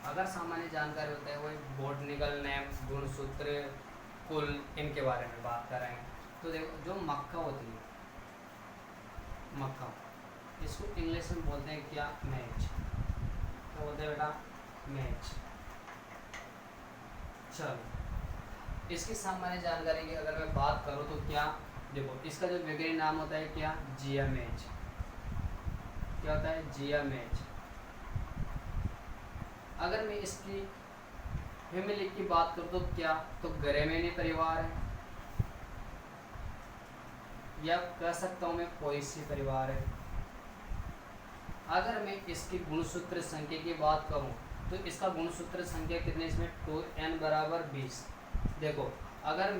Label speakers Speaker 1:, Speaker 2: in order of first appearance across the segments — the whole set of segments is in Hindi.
Speaker 1: अगर सामान्य जानकारी होता है वो बोटनिकल नेम, गुणसूत्र, कुल, इनके बारे में बात कर रहे हैं। तो देखो जो मक्का होती है, मक्का, इसको इंग्लिश में बोलते हैं क्या, मैच। क्या बोलते हैं बेटा, मैच। चलो इसकी सामान्य जानकारी की अगर मैं बात करूँ तो क्या, देखो इसका जो वैज्ञानिक नाम होता है क्या, जिया मैच। क्या होता है, जिया मैच। अगर मैं इसकी फैमिली की बात करूँ तो क्या, तो ग्रेमेनी परिवार है, या कह सकता हूँ मैं पोएसी परिवार है। अगर मैं इसकी गुणसूत्र संख्या की बात करूँ तो इसका गुणसूत्र संख्या कितने, इसमें 2n बराबर 20। देखो अगर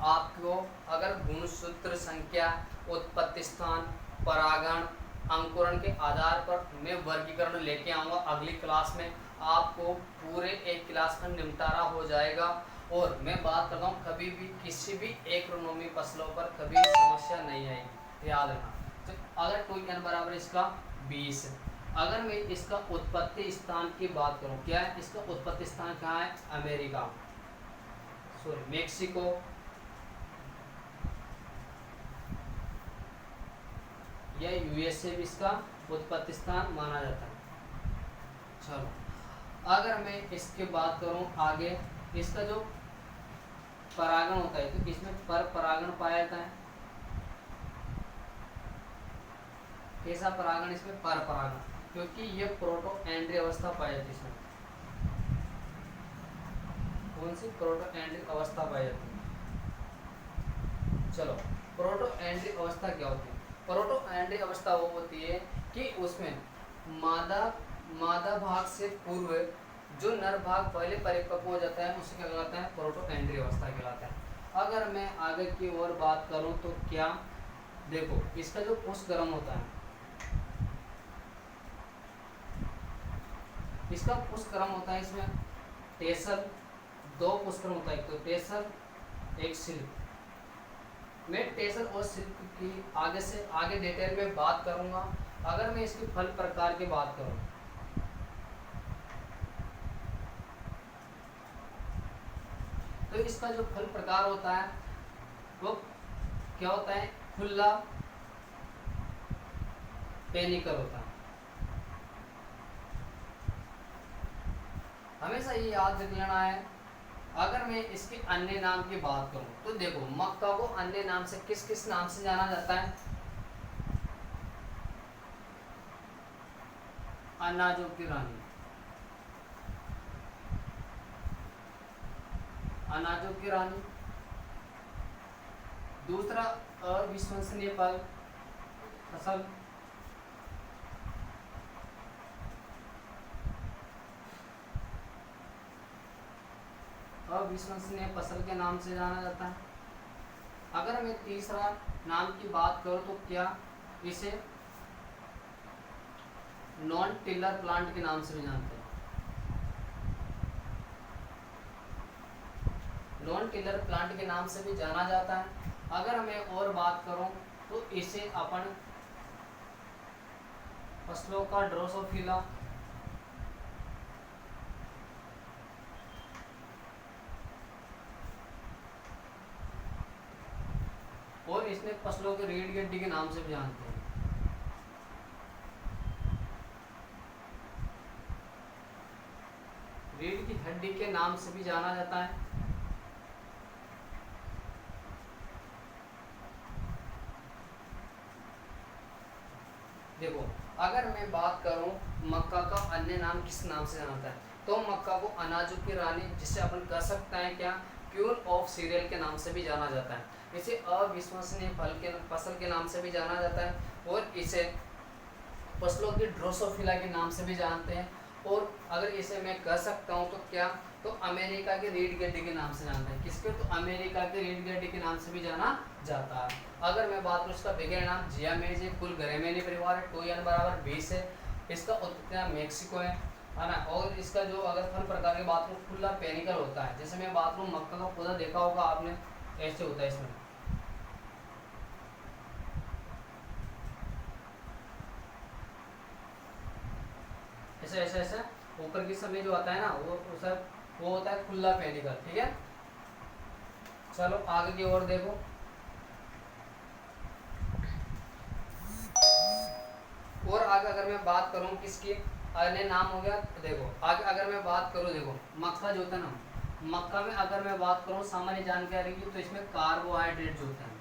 Speaker 1: आपको अगर गुणसूत्र संख्या, उत्पत्ति स्थान, परागण, अंकुरण के आधार पर मैं वर्गीकरण लेके आऊँगा अगली क्लास में, आपको पूरे एक क्लास में निपटारा हो जाएगा। और मैं बात करता हूँ कभी भी किसी भी एग्रोनॉमी फसलों पर कभी समस्या नहीं आएगी, याद रखना। तो अगर 2n बराबर इसका 20 है, अगर मैं इसका उत्पत्ति स्थान की बात करूँ, क्या है इसका उत्पत्ति स्थान, कहाँ है, अमेरिका, सॉरी मेक्सिको, या यूएसए भी इसका उत्पत्ति स्थान माना जाता है। चलो अगर मैं इसके बात करूं आगे, इसका जो परागण होता है तो इसमें पर परागण पाया जाता है। कैसा परागण, इसमें पर परागण, क्योंकि ये प्रोटो एंड्री अवस्था पाई जाती है इसमें। कौन सी, प्रोटो एंड्री अवस्था पाई जाती है। चलो प्रोटो एंड्री अवस्था क्या होती है, प्रोटो एंड्री अवस्था वो होती है कि उसमें मादा भाग से पूर्व जो नर भाग पहले परिपक्व हो जाता है उसे क्या कहलाता है, प्रोटो एंड्री अवस्था कहलाता है। अगर मैं आगे की ओर बात करूं तो क्या, देखो इसका जो पुष्पगरम होता है, इसका पुष्पगरम होता है, इसमें टेसल, दो पुष्पगरम होता है, एक तो टेसल एक सिल्क। मैं टेसल और सिल्क की आगे से आगे डिटेल में बात करूंगा। अगर मैं इसकी फल प्रकार की बात करूं तो इसका जो फल प्रकार होता है वो क्या होता है, खुला पेनिकल होता है। हमेशा ये याद रख लेना है। अगर मैं इसके अन्य नाम की बात करूं तो देखो मक्का को अन्य नाम से किस किस नाम से जाना जाता है, अनाजों की रानी, अनाजों की रानी। दूसरा अविश्वसनीय फसल, अविश्वसनीय फसल के नाम से जाना जाता है। अगर मैं तीसरा नाम की बात करूं तो क्या, इसे नॉन टिलर प्लांट के नाम से भी जानते हैं। नॉन टिलर प्लांट के नाम से भी जाना जाता है। अगर मैं और बात करूं तो इसे अपन फसलों का ड्रोसोफिला, और इसने फसलों के रीढ़ की हड्डी के नाम से भी जानते हैं। रीढ़ की हड्डी के नाम से भी जाना जाता है। देखो अगर मैं बात करूं मक्का का अन्य नाम किस नाम से जाना जाता है, तो मक्का को अनाजों की रानी, जिसे अपन कह सकते हैं क्या, क्वीन ऑफ सीरियल के नाम से भी जाना जाता है। इसे अविश्वसनीय फसल के नाम से भी जाना जाता है, और इसे फसलों की ड्रोसोफिला के नाम से भी जानते हैं। और अगर इसे मैं कह सकता हूँ तो क्या, तो अमेरिका के रीढ़ की हड्डी के नाम से जानते हैं। किसके, तो अमेरिका के रीढ़ की हड्डी के नाम से भी जाना जाता है। अगर मैं बात करूँ इसका वैज्ञानिक नाम जिया मैच है, कुल ग्रेमेनी परिवार है, 2n बराबर 20 है, इसका उत्पत्ति मेक्सिको है ना। और इसका जो अगर फल प्रकार की बात करूँ, खुला पेनिकल होता है। जैसे मैं बात करूँ मक्का का पौधा देखा होगा आपने, ऐसे होता है, इसमें ऐसे ऐसे ऐसे ऊपर की समय जो आता है ना वो सब वो होता है खुला पेनिकल, ठीक है। चलो आगे की ओर देखो। और आगे अगर मैं बात करूं किसकी अन्य नाम हो गया, देखो आगे अगर मैं बात करूं, देखो मक्का जो होता है ना, मक्का में अगर मैं बात करूं सामान्य जानकारी की, तो इसमें कार्बोहाइड्रेट जो होता है,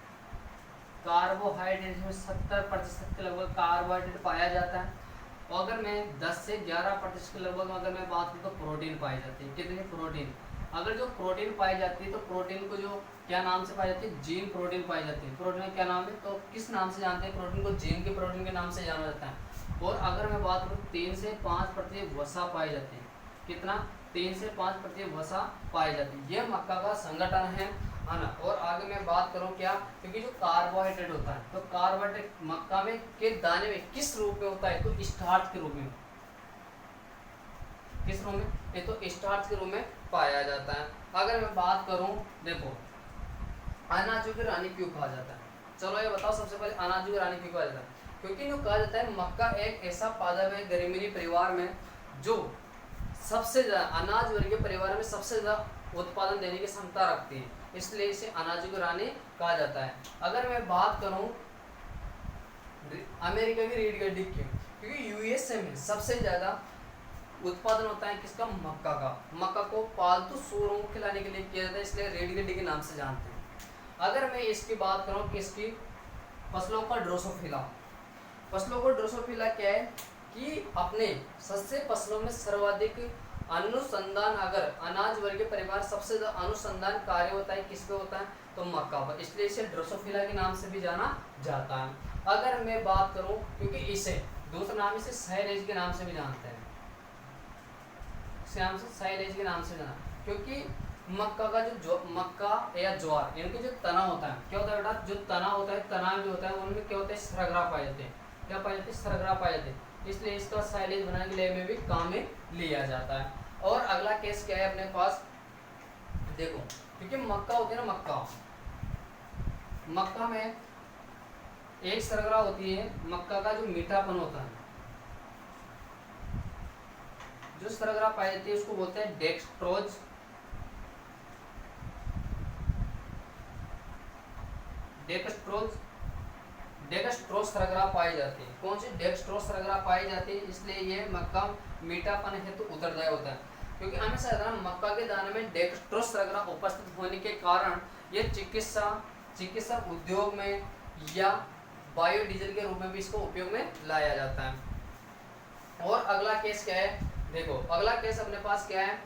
Speaker 1: कार्बोहाइड्रेट में 70% के लगभग कार्बोहाइड्रेट पाया जाता है। और अगर मैं 10 से 11% के लगभग अगर मैं बात करूँ तो प्रोटीन पाई जाती है। कितनी प्रोटीन, अगर जो प्रोटीन पाई जाती है तो प्रोटीन को जो क्या नाम से पाई जाती है, जीन प्रोटीन पाई जाती है। प्रोटीन का क्या नाम है, तो किस नाम से जानते हैं प्रोटीन को, जीन के प्रोटीन के नाम से जाना जाता है। और अगर मैं बात करूँ 3 से 5% वसा पाई जाती है। कितना, 3 से 5% वसा पाई जाती है। यह मक्का का संगठन है ना। और आगे मैं बात करूं क्या, क्योंकि जो कार्बोहाइड्रेट होता है तो कार्बोहाइड्रेट मक्का में के दाने में किस रूप में होता है, तो स्टार्च के रूप में। किस रूप में, ये तो स्टार्च के रूप में पाया जाता है। अगर मैं बात करूं, देखो अनाजों की रानी क्यों कहा जाता है, चलो ये बताओ सबसे पहले अनाजों की रानी क्यों कहा जाता है। क्योंकि जो कहा जाता है मक्का एक ऐसा पादप है ग्रेमिनी परिवार में जो सबसे ज्यादा अनाज वर्गीय परिवार में सबसे ज्यादा उत्पादन देने की क्षमता रखती है, इसलिए इसे अनाजों की रानी कहा जाता है। अगर मैं बात करूं अमेरिका की रीढ़ की हड्डी की, क्योंकि यूएसए में सबसे ज्यादा उत्पादन होता है किसका, मक्का का। मक्का को पालतू सूअरों को खिलाने के लिए किया जाता है, इसलिए रीढ़ की हड्डी के नाम से जानते हैं। अगर मैं इसकी बात करूं किसकी, फसलों का ड्रोसोफिला। फसलों को ड्रोसोफिला क्या है कि अपने सस्य फसलों में सर्वाधिक अनुसंधान, अगर अनाज वर्गीय परिवार सबसे ज्यादा अनुसंधान कार्य होता है किस पे होता है, तो मक्का पर, इसलिए इसे ड्रोसोफिला के नाम से भी जाना जाता है। अगर मैं बात करूं, क्योंकि इसे दूसरा नाम इसे साइलेज के नाम से भी जानते हैं, इस नाम से साइलेज के नाम से जाना, क्योंकि मक्का का जो मक्का या ज्वार इनके जो तना होता है, क्या होता है बेटा, जो तना होता है, तना जो होता है उनमें क्या होता है, सरगरा पाए जाते हैं। क्या पाए जाते हैं, सरगरा पाए जाते हैं, इसलिए इसका साइलेज बनाने के लिए में भी काम में लिया जाता है। और अगला केस क्या है अपने पास, देखो क्योंकि मक्का होती है ना, मक्का में एक सरगरा होती है, मक्का का जो मीठापन होता है, जो सरगरा पाई जाती है उसको बोलते हैं डेक्सट्रोज। डेक्सट्रोज सरगरा पाई जाती है। कौन सी, डेक्सट्रोज सरगरा पाई जाती है, इसलिए ये मक्का मीठापन हेतु उत्तरदायी होता है। क्योंकि हमेशा मक्का के दाने में डेक्सट्रोज सरगरा उपस्थित होने के कारण ये चिकित्सा उद्योग में या बायोडीजल के रूप में भी इसको उपयोग में लाया जाता है। और अगला केस क्या है, देखो अगला केस अपने पास क्या है,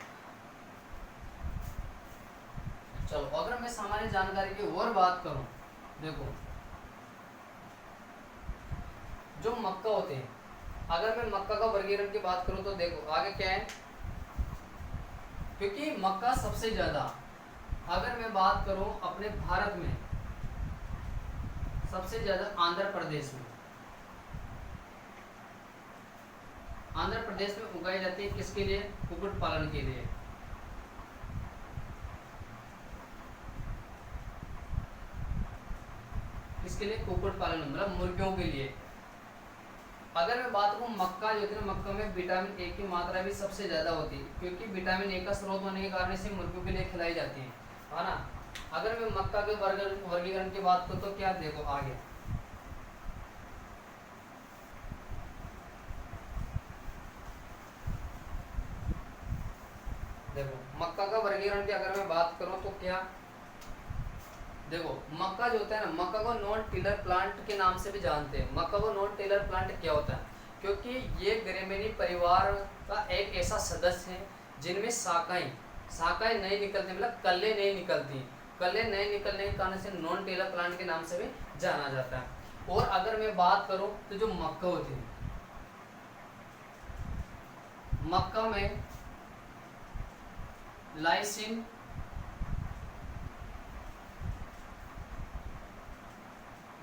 Speaker 1: चलो अगर मैं सामान्य जानकारी की और बात करूं, देखो जो मक्का होते हैं, अगर मैं मक्का का वर्गीकरण की बात करूं तो देखो आगे क्या है, क्योंकि मक्का सबसे ज्यादा, अगर मैं बात करूं अपने भारत में सबसे ज्यादा आंध्र प्रदेश में उगाई जाती है, किसके लिए, कुक्कुट पालन के लिए। किसके लिए, कुक्कुट पालन मतलब मुर्गियों के लिए। अगर मैं बात करूँ मक्का जो है, मक्का में विटामिन ए की मात्रा भी सबसे ज्यादा होती है, क्योंकि विटामिन ए का स्रोत होने के कारण इसे मुर्गियों के लिए खिलाई जाती है ना। अगर मैं मक्का के वर्गीकरण की बात करूँ तो क्या, देखो आगे देखो मक्का का वर्गीकरण की अगर मैं बात करूं तो क्या, देखो मक्का जो होता है ना, मक्का को नॉन टिलर प्लांट के नाम से भी जानते हैं। मक्का को नॉन टिलर प्लांट क्या होता है, क्योंकि ये ग्रेमिनी परिवार का एक ऐसा सदस्य है जिनमें शाखाएं नहीं निकलती, मतलब कल्ले नहीं निकलती। कल्ले नहीं निकलने के कारण से नॉन टिलर प्लांट के नाम से भी जाना जाता है। और अगर मैं बात करूं तो जो मक्का होती है, मक्का में लाइसिन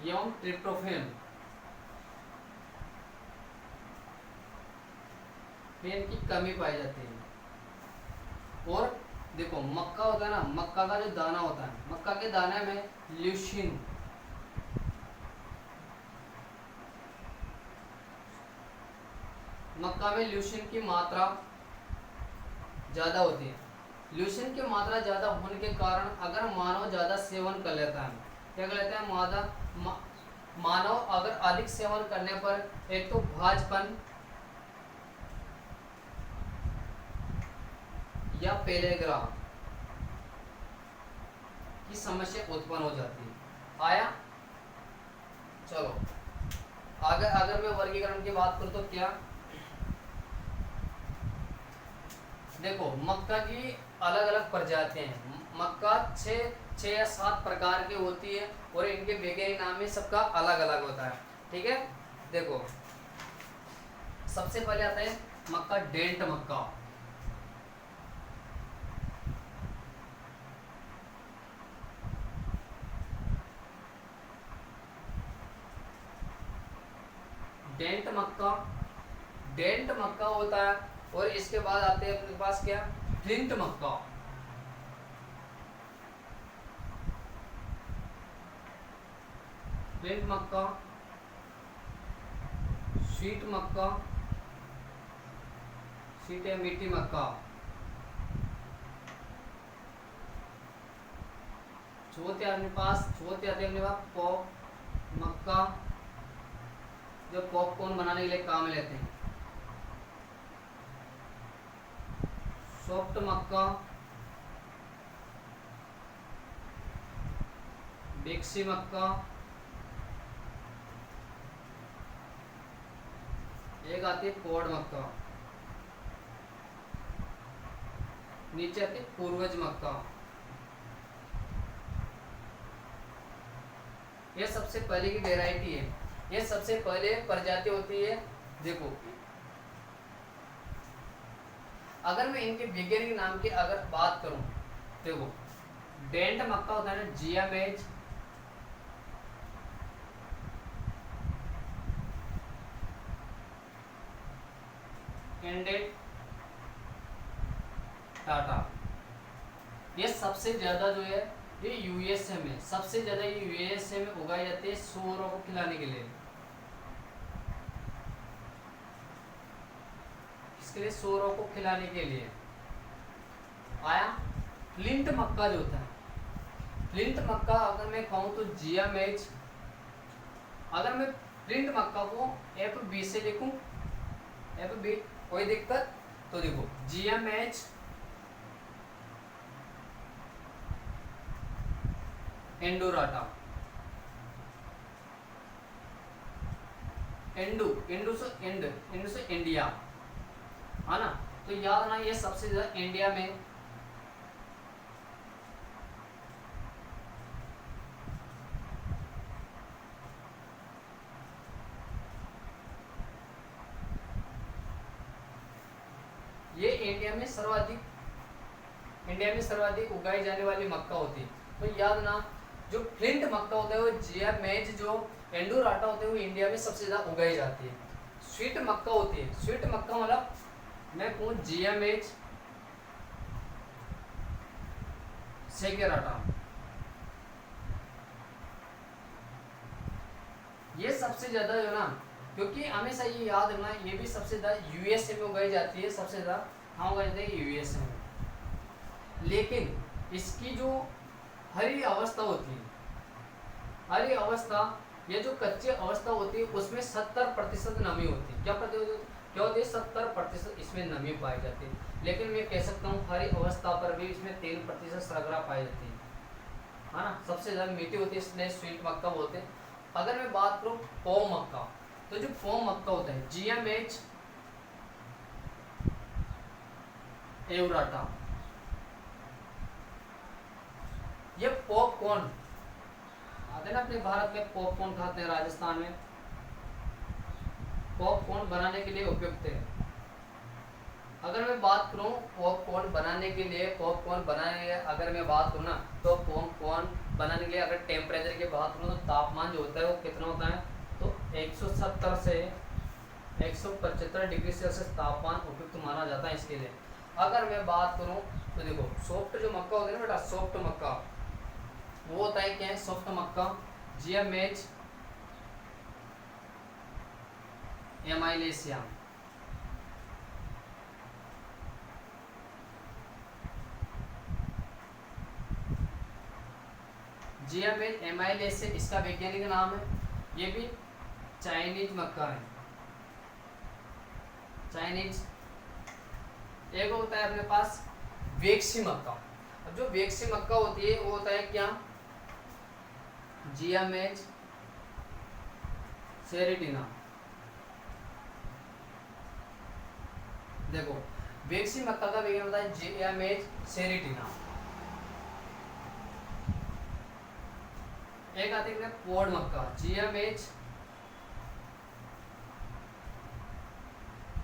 Speaker 1: एवं ट्रिप्टोफैन की कमी पाई जाती है। और देखो मक्का होता है ना, मक्का का जो दाना होता है, मक्का के दाने में ल्यूसीन की मात्रा ज़्यादा होती है। ल्यूसीन की मात्रा ज़्यादा होने के कारण अगर मानव ज़्यादा सेवन कर लेता है, क्या कर लेता है मानव अगर अधिक सेवन करने पर एक तो भाजपन या पेलेग्रा की समस्या उत्पन्न हो जाती है। आया? चलो अगर अगर मैं वर्गीकरण की बात करूं तो क्या देखो, मक्का की अलग अलग प्रजातियां हैं। मक्का छः या 7 प्रकार की होती है और इनके वैज्ञानिक नाम में सबका अलग अलग होता है। ठीक है, देखो सबसे पहले आता है मक्का डेंट मक्का। डेंट मक्का होता है। और इसके बाद आते हैं अपने पास क्या, फ्लिंट मक्का। फ्लिंट मक्का, स्वीट मक्का, स्वीट या मीठी मक्का, चौथे आते अपने पास पॉप मक्का, जो पॉपकॉर्न बनाने के लिए काम में लेते हैं। सॉफ्ट मक्का, बेक्सी मक्का, एक आती है पॉड मक्का, नीचे आती है पूर्वज मक्का। यह सबसे पहले की वेराइटी है, यह सबसे पहले प्रजाति होती है। देखो अगर मैं इनके वैज्ञानिक नाम की अगर बात करूं, देखो डेंट मक्का होता है ना, जिया मेज, एंडेड टाटा। ये सबसे ज्यादा जो है ये यूएसए में, सबसे ज्यादा ये यूएसए में उगाई जाती है सूअरों को खिलाने के लिए। इसके लिए सूअरों को खिलाने के लिए आया। फ्लिंट मक्का जो होता है, फ्लिंट मक्का अगर मैं कहूँ तो जिया मेज। अगर मैं फ्लिंट मक्का को FB से लिखूं, FB कोई दिक्कत, तो देखो जिया मेज, एंडोराटा, इंडू से इंडिया, है ना। तो याद ना, ये सबसे ज्यादा इंडिया में ये इंडिया में सर्वाधिक उगाई जाने वाली मक्का होती है। तो याद ना, जो फ्लिंट मक्का होता है वो जिया मेज, जो एंडोराटा होते हैं वो इंडिया में सबसे ज्यादा उगाई जाती है। स्वीट मक्का होती है, स्वीट मक्का मतलब मैं कहूँ जिया मेज, सेकेराटा, ये सबसे ज्यादा जो ना, क्योंकि हमेशा ये याद रखना, ये भी सबसे ज्यादा यूएसए में उगाई जाती है, सबसे ज्यादा कहाँ उगाई जाती है, यूएसए में। लेकिन इसकी जो हरी अवस्था होती है, हरी अवस्था, ये जो कच्ची अवस्था होती है उसमें 70% नमी होती है। क्या होती है 70% इसमें नमी पाई जाती है। लेकिन मैं कह सकता हूँ हरी अवस्था पर भी इसमें 3% शर्करा पाई जाती है ना। सबसे ज़्यादा मीठी होती है, इसलिए स्वीट मक्का बोलते हैं। अगर मैं बात करूँ पोम मक्का, तो जो पोम मक्का होता है जिया मेज, एवराटा, ये पॉपकॉर्न आते हैं ना अपने भारत में, पॉपकॉर्न खाते हैं राजस्थान में, पॉपकॉर्न बनाने के लिए उपयुक्त है। अगर मैं बात करूं पॉपकॉर्न बनाने के लिए, अगर मैं बात करूं ना, तो पॉपकॉर्न बनाने के लिए अगर टेम्परेचर की बात करूं तो तापमान जो होता है वो कितना होता है, तो 170 से 175 डिग्री सेल्सियस तापमान उपयुक्त माना जाता है इसके लिए। अगर मैं बात करूं तो देखो सॉफ्ट जो मक्का होता है ना बेटा, सॉफ्ट मक्का वो होता है क्या है, सॉफ्ट मक्का, जिया मेज, एमाइलेशिया, जियामेज एमाइलेसे इसका वैज्ञानिक नाम है। ये भी चाइनीज मक्का है, चाइनीज। एक होता है अपने पास वेक्सी मक्का। अब जो वेक्सी मक्का होती है वो होता है क्या, जियामेज सेरेटिना। देखो वेक्सी मक्का का वैज्ञानिक होता है जियामेज सेरेटिना। एक आती है पोड मक्का, जियामेज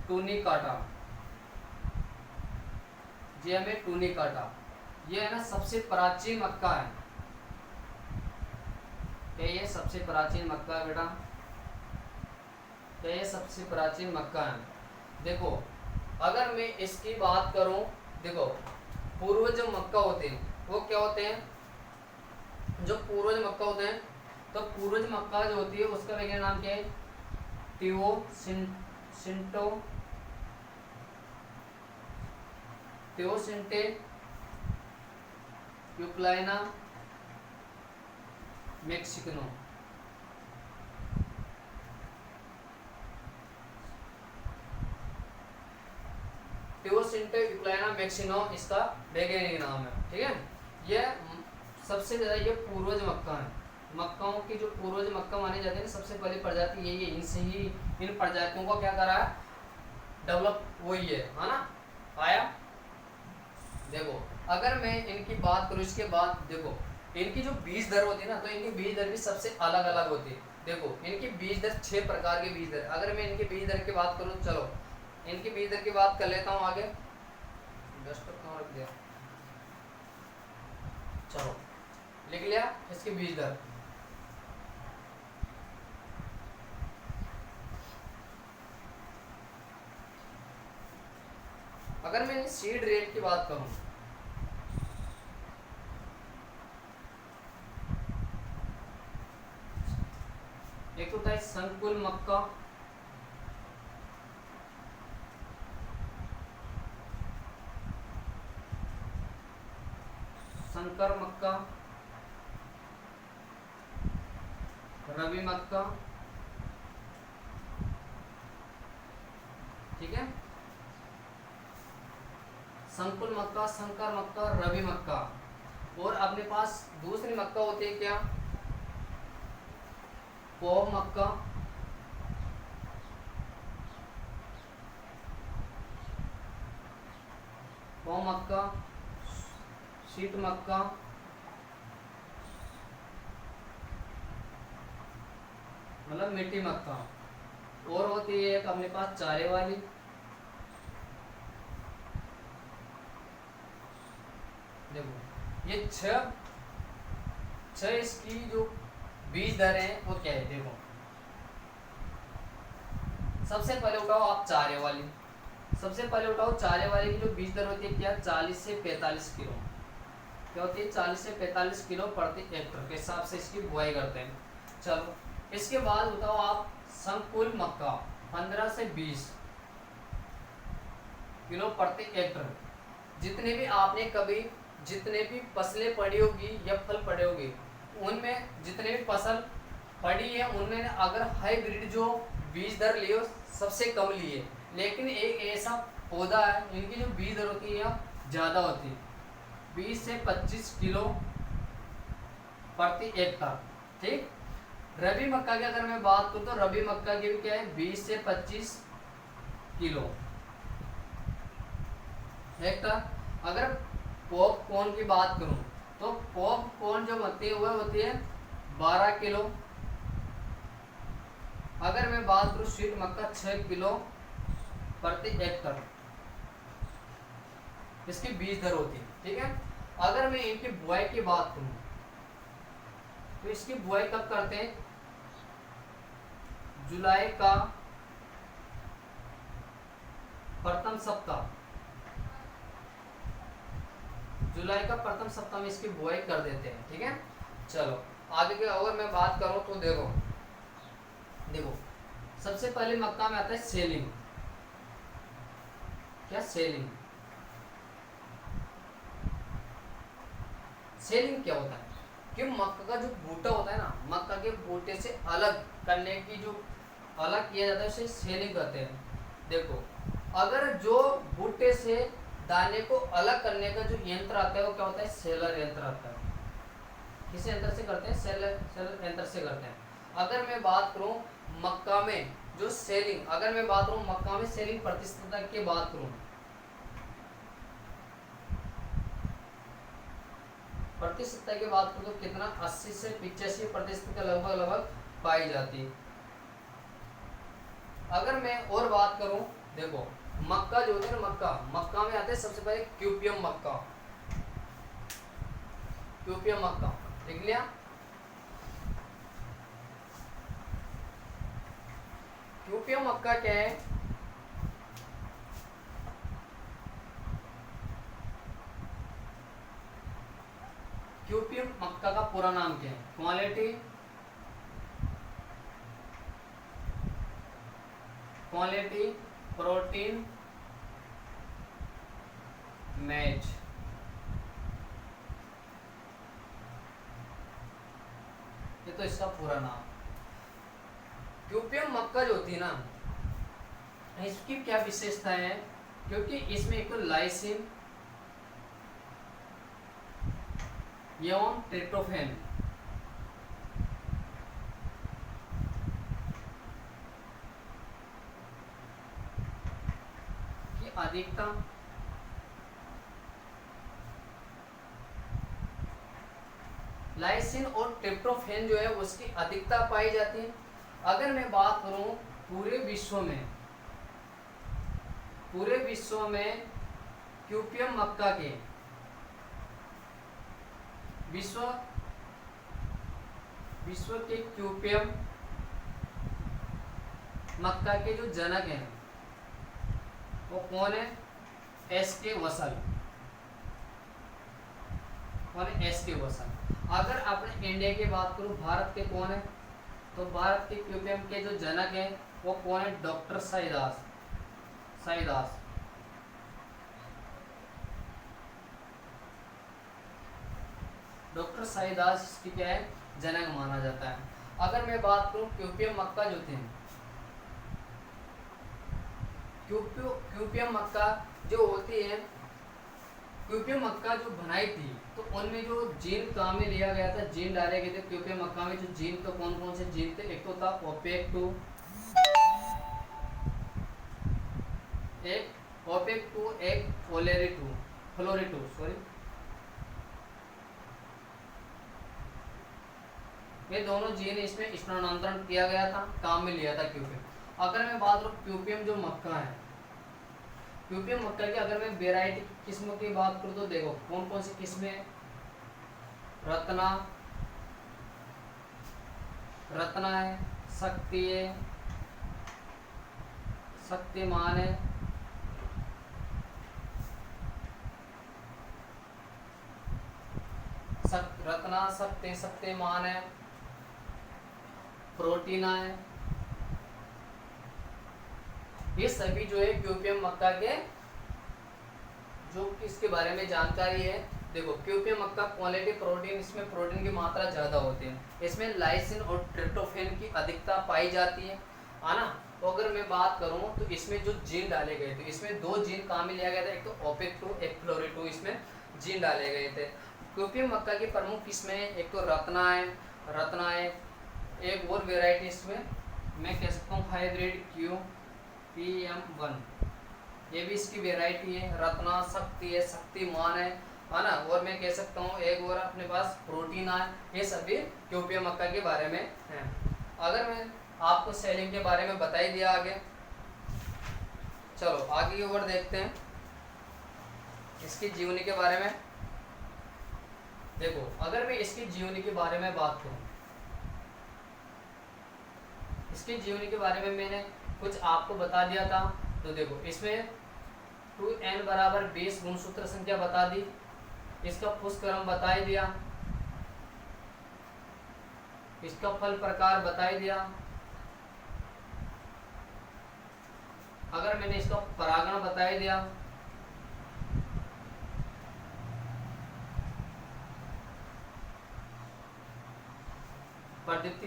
Speaker 1: टूनिकाटा, जियामेज टूनिकाटा। ये है ना सबसे प्राचीन मक्का है। क्या ये सबसे प्राचीन मक्का है बेटा? क्या ये सबसे प्राचीन मक्का है? देखो अगर मैं इसकी बात करूं, देखो पूर्वज जो मक्का होते हैं वो क्या होते हैं, जो पूर्वज मक्का होते हैं, तो पूर्वज मक्का जो होती है उसका वैज्ञानिक नाम क्या है, थियोसिंटे यूक्लाइना मेक्सिकनो। थियोसिंटे यूक्लाइना मेक्सिनो इसका वैज्ञानिक नाम है। ठीक है, यह सबसे ज्यादा ये पूर्वज मक्का है। मक्काओं की जो पूर्वज मक्का माने जाते हैं सबसे पहली प्रजाति यही है। इनसे ही इन प्रजातियों को क्या करा है, डेवलप वही है ना, आया। देखो अगर मैं इनकी बात करूँ, इसके बाद देखो इनकी जो बीज दर होती है ना, तो इनकी बीज दर भी सबसे अलग अलग होती है। देखो इनकी बीज दर 6 प्रकार की बीज दर। अगर मैं इनकी बीज दर की बात करूँ, चलो इनकी बीज दर की बात कर लेता हूँ आगे। डस्टर कहाँ रख दिया, चलो लिख लिया इसकी बीज दर। अगर मैं सीड रेट की बात करूं, एक होता है संकुल मक्का, संकर मक्का, रवि मक्का। ठीक है, संकुल मक्का, संकर मक्का, रवि मक्का। और अपने पास दूसरी मक्का होती है क्या, पौ मक्का, पौ मक्का, शीट मक्का, मतलब मिट्टी मक्का। और होती है एक अपने पास चारे वाली, देखो ये छह इसकी जो बीज दर है वो क्या है। देखो सबसे पहले उठाओ आप चारे वाली, सबसे पहले उठाओ चारे वाले की जो बीज दर होती है क्या, 40 से 45 किलो। क्या होती है, 40 से 45 किलो प्रति हेक्टर के हिसाब से इसकी बुआई करते हैं। चलो इसके बाद बताओ आप संकुल मक्का, 15 से 20 किलो प्रति हेक्टर। जितने भी आपने कभी जितने भी फसलें पड़ी होगी या फल पड़े होंगे, उनमें जितने भी फसल पड़ी है उनमें अगर हाइब्रिड जो बीज दर लिए सबसे कम लिए, लेकिन एक ऐसा पौधा है इनकी जो बीज दर होती है ज़्यादा होती है, 20 से 25 किलो प्रति हेक्टर। ठीक, रबी मक्का की अगर मैं बात करूँ तो रबी मक्का की भी क्या है, 20 से 25 किलो हेक्टर। अगर पॉपकॉर्न की बात करूं तो पॉपकॉर्न जो होती है वह होती है 12 किलो। अगर मैं बात करूं स्वीट मक्का 6 किलो प्रति हेक्टर इसकी बीज दर होती है। ठीक है, अगर मैं इनकी बुआई की बात करूं तो इसकी बुआई कब करते हैं, जुलाई का प्रथम सप्ताह, जुलाई का प्रथम सप्ताह में इसकी बुआई कर देते हैं। ठीक है, चलो आगे की अगर मैं बात करूं तो देखो सबसे पहले मक्का में आता है सेलिंग। क्या सेलिंग, सेलिंग क्या होता है, कि मक्का का जो बूटा होता है ना, मक्का के बूटे से अलग करने की जो अलग किया जाता है उसे सेलिंग कहते हैं। देखो, अगर जो बूटे से दाने को अलग करने का जो यंत्र आता है वो क्या होता है, सेलर यंत्र आता है। किस यंत्र से करते हैं, सेलर यंत्र से करते हैं। अगर मैं बात करूं मक्का में जो सेलिंग, अगर मैं बात करूं मक्का में सेलिंग प्रतिशतता की बात करूं, प्रतिशतता की बात करूं तो कितना 80 से 85% के लगभग पाई जाती है। अगर मैं और बात करूं, देखो मक्का जो होता है ना, मक्का में आते हैं सबसे पहले क्यूपियम मक्का, क्यूपियम मक्का लिख लिया। क्यूपियम मक्का क्या है, क्यूपियम मक्का का पूरा नाम क्या है, क्वालिटी प्रोटीन मैच, ये तो इसका पूरा नाम। क्यूपियम मक्का जो होती है ना, इसकी क्या विशेषता है, क्योंकि इसमें एक लाइसिन एवं ट्रिप्टोफैन की अधिकता लाइसिन और ट्रिप्टोफैन जो है उसकी अधिकता पाई जाती है। अगर मैं बात करूं पूरे विश्व में क्यूपियम मक्का के विश्व के क्यूपियम मक्का के जो जनक हैं वो कौन है, एस के वसल, कौन है, एस के वसल। अगर अपने इंडिया की बात करूं, भारत के कौन है, तो भारत के क्यूपियम के जो जनक हैं वो कौन है, डॉक्टर साईदास। डॉक्टर साईदास की क्या है, जनक माना जाता है। अगर मैं बात करूं क्यूपियम मक्का जो थे, क्यूपियम मक्का जो होती है, क्यूपियम मक्का जो बनाई थी तो उनमें जो जीन काम में लिया गया था, जीन डाले गए थे क्यूपियम मक्का में। जो जीन तो कौन कौन से जीन थे, एक तो था ओपेक 2, एक फ्लोरी 2 सॉरी, ये दोनों जीन इसमें स्थानांतरण किया गया था, काम में लिया था क्यूपियम। अगर मैं बात करूं क्यूपियम जो मक्का है, क्यूपियम मक्का की अगर मैं वेराइटी किस्मों की बात करूं तो देखो कौन कौन सी किस्में, रत्ना है, शक्ति है, शक्तिमान है, रत्ना, शक्तिमान है, प्रोटीना है। ये सभी जो है क्यूपियम मक्का के जो किसके बारे में जानकारी है। देखो क्यूपियम मक्का क्वालिटी प्रोटीन, इसमें प्रोटीन की मात्रा ज़्यादा होती है, इसमें लाइसिन और ट्रिप्टोफैन की अधिकता पाई जाती है ना। तो अगर मैं बात करूं तो इसमें जो जीन डाले गए थे, इसमें 2 जीन काम में लिया गया था, एक तो ओपेक 2, एक फ्लोरी 2, इसमें जीन डाले गए थे। क्यूपियम मक्का की प्रमुख किस्में एक तो रत्ना है, एक और वेराइटी इसमें मैं कह सकता हूँ हाइब्रिड QPM1, ये भी इसकी वेराइटी है। रत्ना, शक्ति है, शक्तिमान है ना, और मैं कह सकता हूँ एक और अपने पास प्रोटीन है। ये सभी क्यूपियम मक्का के बारे में हैं। अगर मैं आपको सेलिंग के बारे में बता ही दिया आगे, चलो आगे की ओर देखते हैं इसकी जीवनी के बारे में। देखो अगर मैं इसकी जीवनी के बारे में बात करूं, इसकी जीवनी के बारे में मैंने कुछ आपको बता दिया था। तो देखो इसमें 2n बराबर 20 गुणसूत्र संख्या बता दी, इसका पुष्पक्रम बता ही दिया, इसका फल प्रकार बता ही दिया। अगर मैंने इसका परागण बता ही दिया,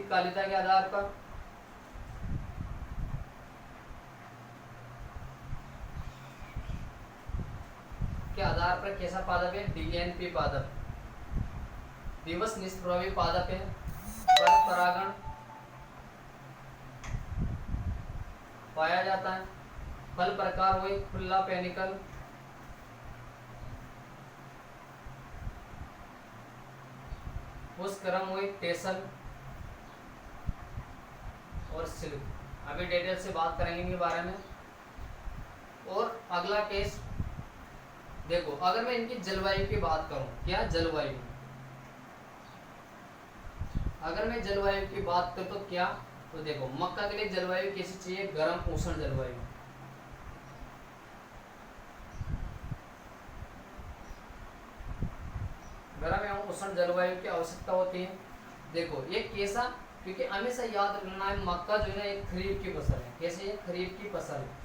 Speaker 1: दीर्घकालिकता के आधार पर, कैसा पादप है? डीएनपी पादप। दिवस निष्प्रभावी पादप है। पर परागण पाया जाता है। फल प्रकार हुए खुला पेनिकल, उस क्रम हुए टेसल और सिल्क। अभी डिटेल से बात करेंगे इनके बारे में। और अगला केस देखो, अगर मैं इनकी जलवायु की बात करूं, क्या जलवायु, अगर मैं जलवायु की बात करूं तो क्या, तो देखो मक्का के लिए जलवायु कैसी चाहिए? गर्म उष्ण जलवायु। गर्म एवं उष्ण जलवायु की आवश्यकता होती है। देखो ये कैसा, क्योंकि हमेशा याद रखना है मक्का जो है ना एक खरीफ की फसल है। कैसे? ये खरीफ की फसल है।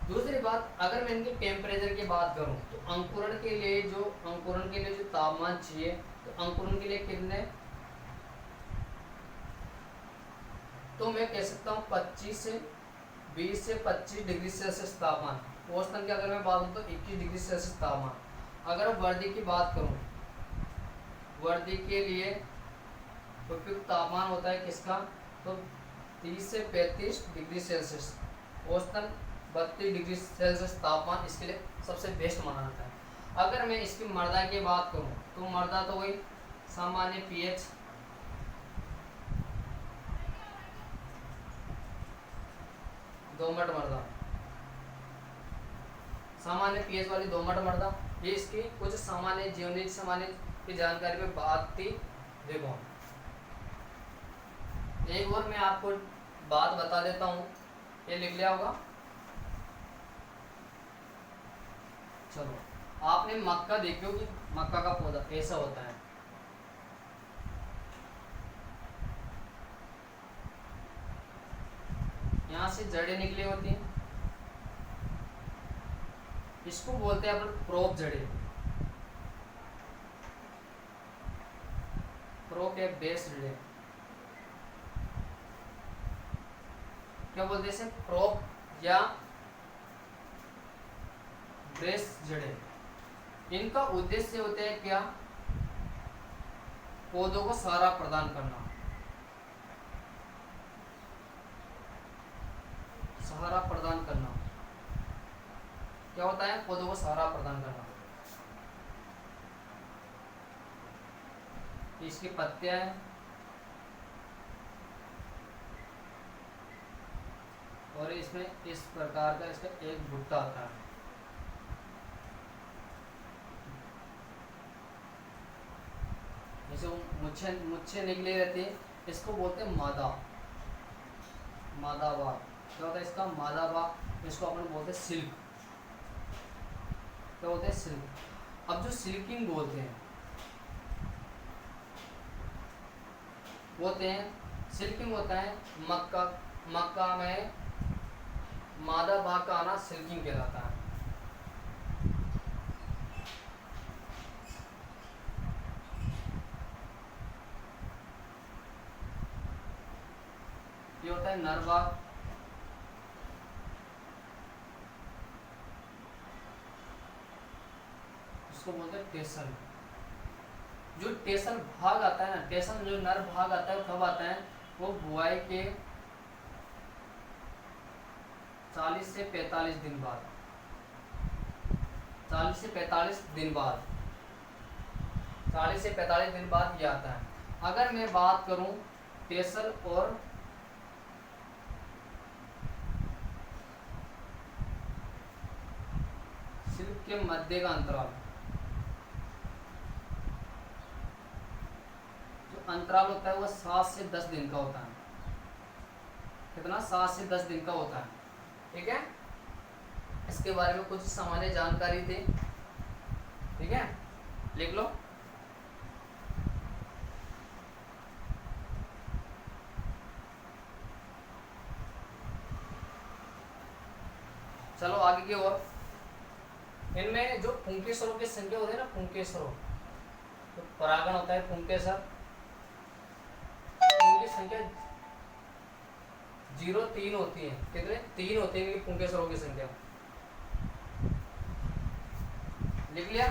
Speaker 1: दूसरी बात, अगर मैं इनके टेम्परेचर की बात करूं तो अंकुरण के लिए जो तापमान चाहिए, तो अंकुरण के लिए कितने, तो मैं कह सकता हूं 20 से 25 डिग्री सेल्सियस तापमान। औसतन की अगर मैं बात करूं तो 21 डिग्री सेल्सियस तापमान। अगर वर्दी की बात करूं, वर्दी के लिए उपयुक्त तापमान होता है किसका, तो 30 से 35 डिग्री सेल्सियस। औसतन 32 डिग्री सेल्सियस तापमान इसके लिए सबसे बेस्ट माना जाता है। अगर मैं इसकी मृदा की बात करूं तो मृदा तो वही सामान्य पीएच, दोमट मृदा, सामान्य पीएच वाली दोमट मृदा। ये इसकी कुछ सामान्य जीवनी सामान्य की जानकारी पे बात थी। देखो एक और मैं आपको बात बता देता हूँ, ये लिख लिया होगा। चलो, आपने मक्का देखी होगी, मक्का का पौधा ऐसा होता है। यहाँ से जड़ें निकली होती हैं, इसको बोलते हैं अपन प्रोप जड़ें, प्रोप या बेस जड़ें। क्या बोलते हैं इसे? प्रोप या बेस जड़ें। इनका उद्देश्य होता है क्या? पौधों को सहारा प्रदान करना, सहारा प्रदान करना। क्या होता है? पौधों को सहारा प्रदान करना। इसकी पत्तियां हैं और इसमें इस प्रकार का इसका एक भुट्टा आता है। जैसे मुच्छे निकली रहती है, इसको बोलते हैं मादा, मादा भाग। क्या होता है इसका? मादा भाग। इसको अपन बोलते हैं सिल्क। क्या बोलते हैं? सिल्क। अब जो सिल्किंग बोलते हैं, बोलते हैं सिल्किंग होता है मक्का में मादा भाग का आना सिल्किंग कहलाता है। ये होता है नर भाग। इसको बोलते हैं टेसल। जो टेसल भाग आता है ना, टेसल जो नर भाग आता है वो कब आता है? वो बुआई के 40 से 45 दिन बाद, 40 से 45 दिन बाद, 40 से 45 दिन बाद ये आता है। अगर मैं बात करूं टेसल और सिल्क के मध्य का अंतराल, अंतराल होता है वो 7 से 10 दिन का होता है। कितना? 7 से 10 दिन का होता है। ठीक है, इसके बारे में कुछ सामान्य जानकारी थी। ठीक है, लिख लो। चलो आगे की ओर। इनमें जो पुंकेसरों की संख्या होती है ना, पुंकेसरों, तो परागण होता है पुंकेसर, उनकी संख्या 0 3 होती है। कितने? 3 होते हैं इनके पुंकेसरों की संख्या। लिख लिया।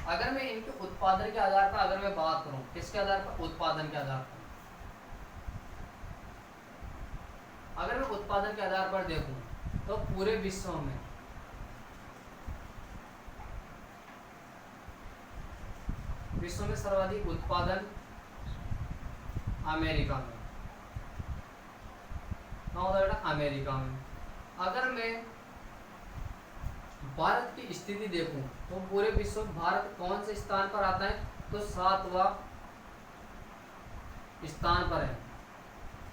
Speaker 1: अगर मैं इनके उत्पादन के आधार पर अगर मैं बात करूं, किसके आधार पर? उत्पादन के आधार पर। अगर मैं उत्पादन के आधार पर देखूं तो पूरे विश्व में सर्वाधिक उत्पादन अमेरिका में। कहाँ होता है बेटा? अमेरिका में। अगर मैं भारत की स्थिति देखूं तो पूरे विश्व में भारत कौन से स्थान पर आता है? तो 7वां स्थान पर है।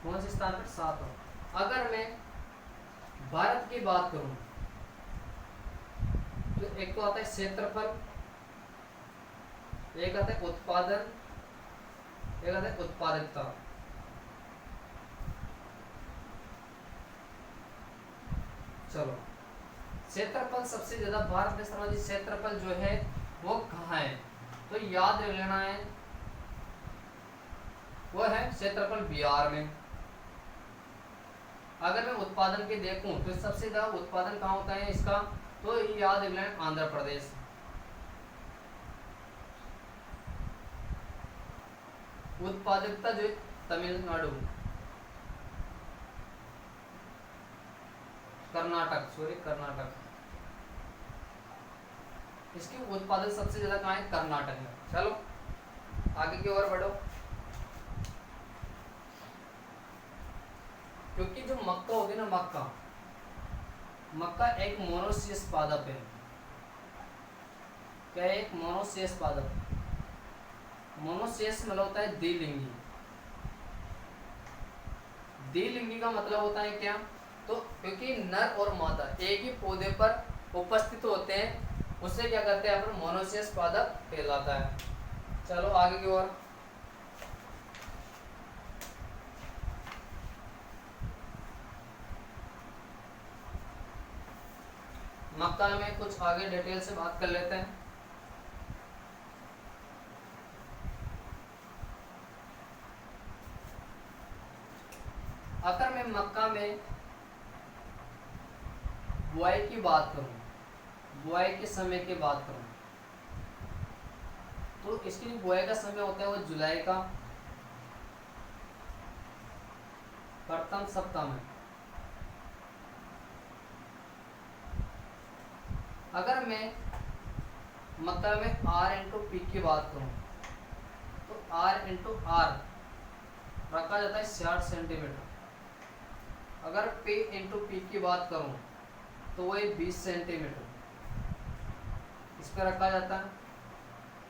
Speaker 1: कौन से स्थान पर? 7वां। अगर मैं भारत की बात करूं तो एक तो आता है क्षेत्रफल, एक आता है उत्पादन, एक आता है उत्पादकता। चलो, क्षेत्रफल सबसे ज्यादा भारत में सर्वाधिक क्षेत्रफल जो है वो कहाँ है? तो याद रख लेना है, वो है क्षेत्रफल बिहार में। अगर मैं उत्पादन के देखूं तो सबसे ज्यादा उत्पादन कहाँ होता है इसका? तो याद रख लेना, आंध्र प्रदेश। उत्पादकता जो तमिलनाडु, कर्नाटक। इसकी उत्पादन सबसे ज्यादा कहाँ है? कर्नाटक में। चलो आगे की ओर बढ़ो। क्योंकि जो मक्का होगी ना, मक्का एक मोनोसियस पादप है। क्या है? एक मोनोसियस पादप। मोनोसियस मतलब होता है द्विलिंगी। द्विलिंगी का मतलब होता है क्या? तो क्योंकि नर और मादा एक ही पौधे पर उपस्थित होते हैं, उससे क्या करते हैं? अपन मोनोसियस पादप कहलाता है। चलो आगे की ओर। मक्का में कुछ आगे डिटेल से बात कर लेते हैं। अगर मैं मक्का में बुआई की बात करूं, बुआई के समय की बात करूं, तो इसकी जो बुआई का समय होता है वो जुलाई का प्रथम सप्ताह में। अगर मैं मक्का में R/P की बात करूं तो R/R रखा जाता है 60 सेंटीमीटर। अगर P/P की बात करूं तो वो 20 सेंटीमीटर इस पर रखा जाता है।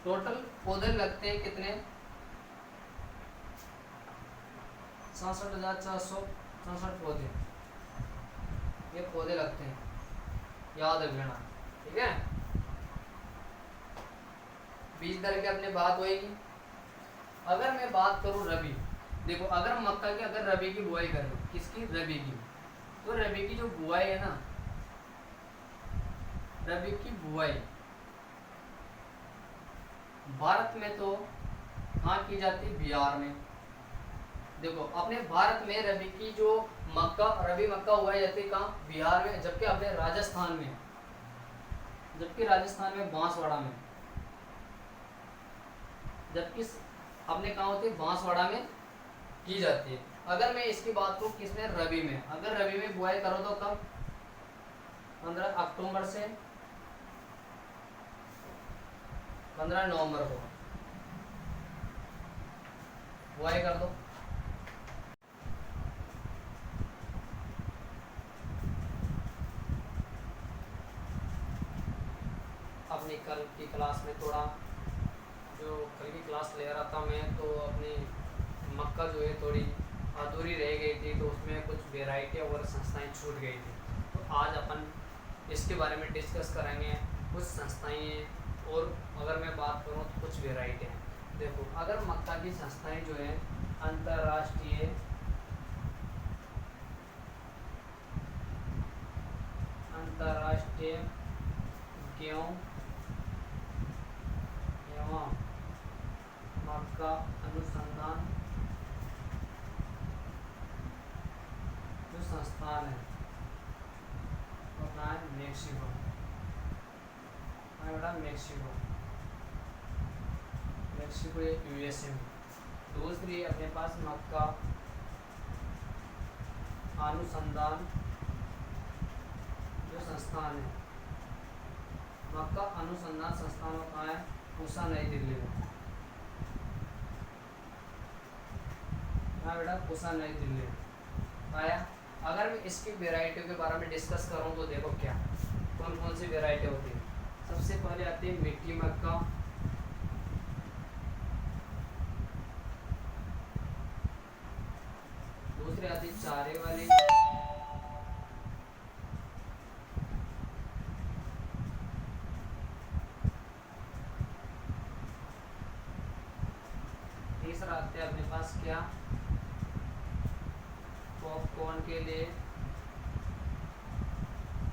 Speaker 1: टोटल पौधे लगते हैं कितने? 66,466 पौधे, ये पौधे लगते हैं, याद रख लेना। ठीक है, बीज दर की अपनी बात होगी। अगर मैं बात करूं रबी, देखो अगर मक्का की अगर रबी की बुआई करें, किसकी? रबी की। तो रबी की जो बुआई है ना, रबी की बुआई भारत में तो कहाँ की जाती है? बिहार में। देखो अपने भारत में रबी की जो रबी मक्का उगाई जाती है कहाँ? बिहार में। जबकि अपने राजस्थान में बांसवाड़ा में, जबकि अपने कहाँ होती है? बांसवाड़ा में की जाती है। अगर मैं इसकी बात करूँ किसमें? रबी में। अगर रबी में बुआई करो तो कब? 15 अक्टूबर से 15 नवंबर को बुआई कर दो। अपनी कल की क्लास में थोड़ा जो कल की क्लास ले रहा था मैं, तो अपनी मक्का जो है थोड़ी अधूरी रह गई थी, तो उसमें कुछ वेराइटी और संस्थाएं छूट गई थी। तो आज अपन इसके बारे में डिस्कस करेंगे। कुछ संस्थाएं हैं और अगर मैं बात करूँ तो कुछ वेराइटी हैं। देखो अगर मक्का की संस्थाएं जो है अंतर्राष्ट्रीय गेहूं एवं संस्थान है वो कहाँ है? मेक्सिको। बेटा मेक्सिको, मेक्सिको ये यूएसए में। दूसरी अपने पास मक्का अनुसंधान जो संस्थान है, मक्का अनुसंधान संस्थान कहाँ है? पूसा नई दिल्ली में। हाँ बेटा पूसा नई दिल्ली में आया। अगर मैं इसकी वेराइटियों के बारे में डिस्कस करूँ तो देखो क्या कौन कौन सी वेराइटी होती है। सबसे पहले आती है मिट्टी मक्का, दूसरी आती है चारे वाली, तीसरा आते हैं अपने पास क्या पॉपकॉर्न के लिए,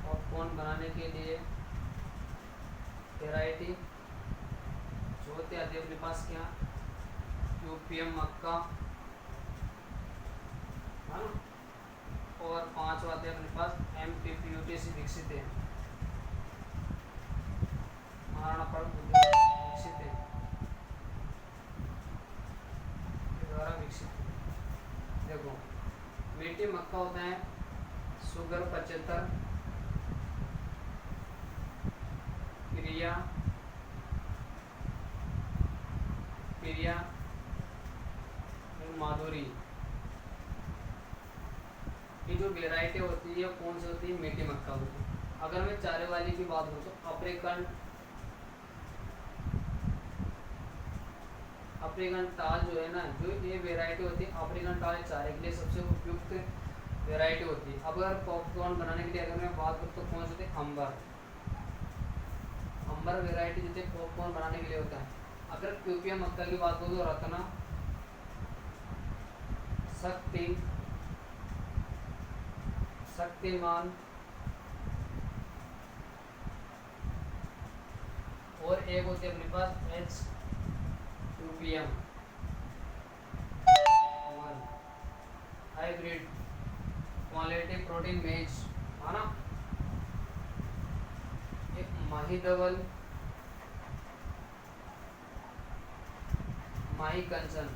Speaker 1: पॉपकॉर्न बनाने के लिए वैरायटी। चौथे आते हैं अपने पास क्या यूपीएम मक्का, है ना। और पांचवा आते हैं अपने पास एमपीपीयूटी से विकसित है, महाराणा प्रताप विकसित है के द्वारा विकसित है। देखो मीठी मक्का होता है शुगर 75, प्रिया प्रिया माधुरी। ये जो वेराइटी होती है कौन सी होती है? मीठी मक्का होती है। अगर मैं चारे वाली की बात करूँ तो अफ्रीकन टाल जो है ना, जो ये वेराइटी होती है अफ्रीकन टाल चारे के लिए सबसे उपयुक्त वेराइटी होती है। अब अगर पॉपकॉर्न बनाने के लिए अगर मैं बात करूँ तो कौन सी होती है? अंबर वेराइटी जो है पॉपकॉर्न बनाने के लिए होता है। अगर यूपीएम मक्का की बात करूँ तो रत्ना, शक्तिमान और एक होती है अपने पास यूपीएम हाइब्रिड क्वालिटी प्रोटीन मेज, है ना। एक माही डबल, माही कंचन,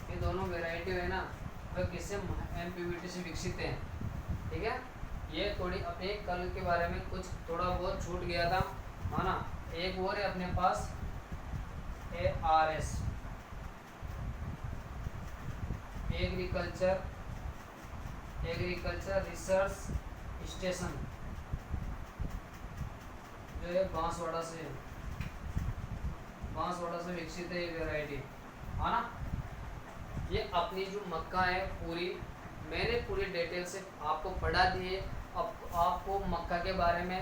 Speaker 1: ये दोनों वेराइटी है ना वह किससे? एमपीवीटी से विकसित है। ठीक है, ये थोड़ी अपने कल के बारे में कुछ थोड़ा बहुत छूट गया था, है ना। एक और है अपने पास ARS एग्रीकल्चर रिसर्च स्टेशन जो है बांसवाड़ा से विकसित है ये वेराइटी, है ना। ये अपनी जो मक्का है पूरी मैंने पूरी डिटेल से आपको पढ़ा दी है। अब आपको मक्का के बारे में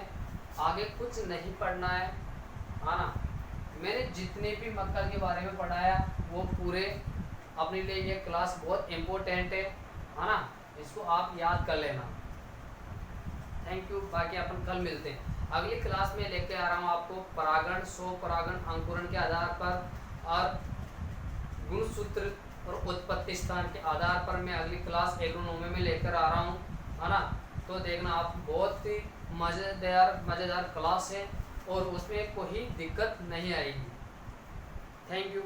Speaker 1: आगे कुछ नहीं पढ़ना है ना। मैंने जितने भी मक्का के बारे में पढ़ाया वो पूरे अपने लिए ये क्लास बहुत इम्पोर्टेंट है ना। इसको आप याद कर लेना। Thank you. बाकी अपन कल मिलते हैं। अगली क्लास में लेके आ रहा हूँ आपको परागण, स्वपरागण, अंकुरण के आधार पर और गुणसूत्र और उत्पत्ति स्थान के आधार पर मैं अगली क्लास एग्रोनॉमी में लेकर आ रहा हूँ, है ना। तो देखना आप, बहुत ही मज़ेदार क्लास है और उसमें कोई दिक्कत नहीं आएगी। Thank you.